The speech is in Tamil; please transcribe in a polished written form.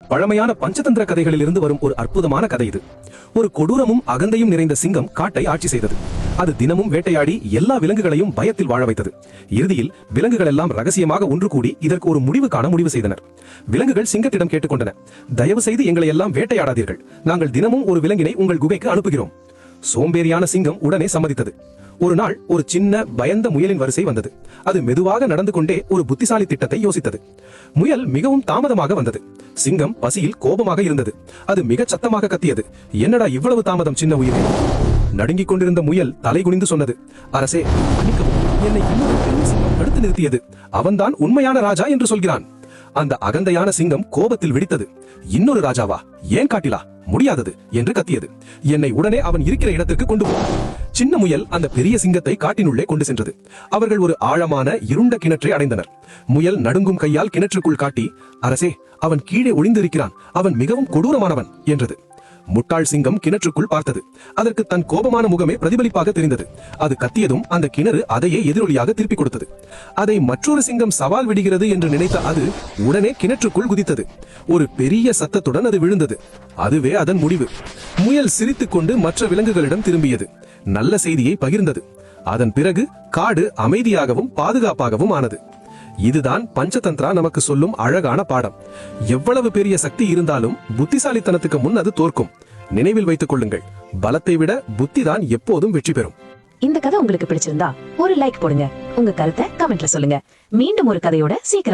பழமையான பஞ்சதந்திர கதைகளில் இருந்து வரும் ஒரு அற்புதமான கதை இது. ஒரு கொடூரமும் அகந்தையும் நிறைந்த சிங்கம் காட்டை ஆட்சி செய்தது. அது தினமும் வேட்டையாடி எல்லா விலங்குகளையும் பயத்தில் வாழ வைத்தது. இறுதியில் விலங்குகள் எல்லாம் ரகசியமாக ஒன்று கூடி இதற்கு ஒரு முடிவு காண முடிவு செய்தனர். விலங்குகள் சிங்கத்திடம் கேட்டுக்கொண்டன, தயவு செய்து எங்களை எல்லாம் வேட்டையாடாதீர்கள், நாங்கள் தினமும் ஒரு விலங்கினை உங்கள் குகைக்கு அனுப்புகிறோம். சோம்பேறியான சிங்கம் உடனே சம்மதித்தது. ஒரு நாள் ஒரு சின்ன பயந்த முயலின் வரிசை வந்தது. அது மெதுவாக நடந்து கொண்டே ஒரு புத்திசாலி திட்டத்தை யோசித்தது. முயல் மிகவும் தாமதமாக வந்தது. சிங்கம் பசியில் கோபமாக இருந்தது. அது மிக சத்தமாக கத்தியது, என்னடா இவ்வளவு தாமதம் சின்ன உயிரே? நடுங்கிக் கொண்டிருந்த முயல் தலை குனிந்து சொன்னது, அரசே மன்னிக்கவும், என்னை இன்னொரு பெரிய சிங்கம் தடுத்து நிறுத்தியது. அவன்தான் உண்மையான ராஜா என்று சொல்கிறான். அந்த அகந்தையான சிங்கம் கோபத்தில் வெடித்தது. இன்னொரு ராஜாவா? ஏன் காட்டிலா? முடியாதது என்று கத்தியது. என்னை உடனே அவன் இருக்கிற இடத்திற்கு கொண்டு போ. சின்ன முயல் அந்த பெரிய சிங்கத்தை காட்டினுள்ளே கொண்டு சென்றது. அவர்கள் ஒரு ஆழமான இருண்ட கிணற்றை அடைந்தனர். முயல் நடுங்கும் கையால் கிணற்றுக்குள் காட்டி, அரசே அவன் கீழே ஒளிந்திருக்கிறான், அவன் மிகவும் கொடூரமானவன் என்றது. முட்டாள் சிங்கம் கிணற்றுக்குள் பார்த்தது. அதற்கு தன் கோபமான முகமே பிரதிபலிப்பாக தெரிந்தது. அது கத்தியதும் அந்த கிணறு அதையே எதிரொலியாக திருப்பிக் கொடுத்தது. அதை மற்றொரு சிங்கம் சவால் விடுகிறது என்று நினைத்த அது உடனே கிணற்றுக்குள் குதித்தது. ஒரு பெரிய சத்தத்துடன் அது விழுந்தது. அதுவே அதன் முடிவு. முயல் சிரித்துக் கொண்டு மற்ற விலங்குகளிடம் திரும்பியது. நல்ல செய்தியை பகிர்ந்தது. அதன் பிறகு காடு அமைதியாகவும் பாதுகாப்பாகவும் ஆனது. இதுதான் பஞ்சதந்திரா நமக்கு சொல்லும் அழகான பாடம். எவ்வளவு பெரிய சக்தி இருந்தாலும் புத்திசாலித்தனத்துக்கு முன் அது தோற்கும். நினைவில் வைத்துக் கொள்ளுங்கள், பலத்தை விட புத்திதான் எப்போதும் வெற்றி பெறும். இந்த கதை உங்களுக்கு பிடிச்சிருந்தா ஒரு லைக் போடுங்க. உங்க கருத்தை கமெண்ட்ல சொல்லுங்க. மீண்டும் ஒரு கதையோட சீக்கிரம்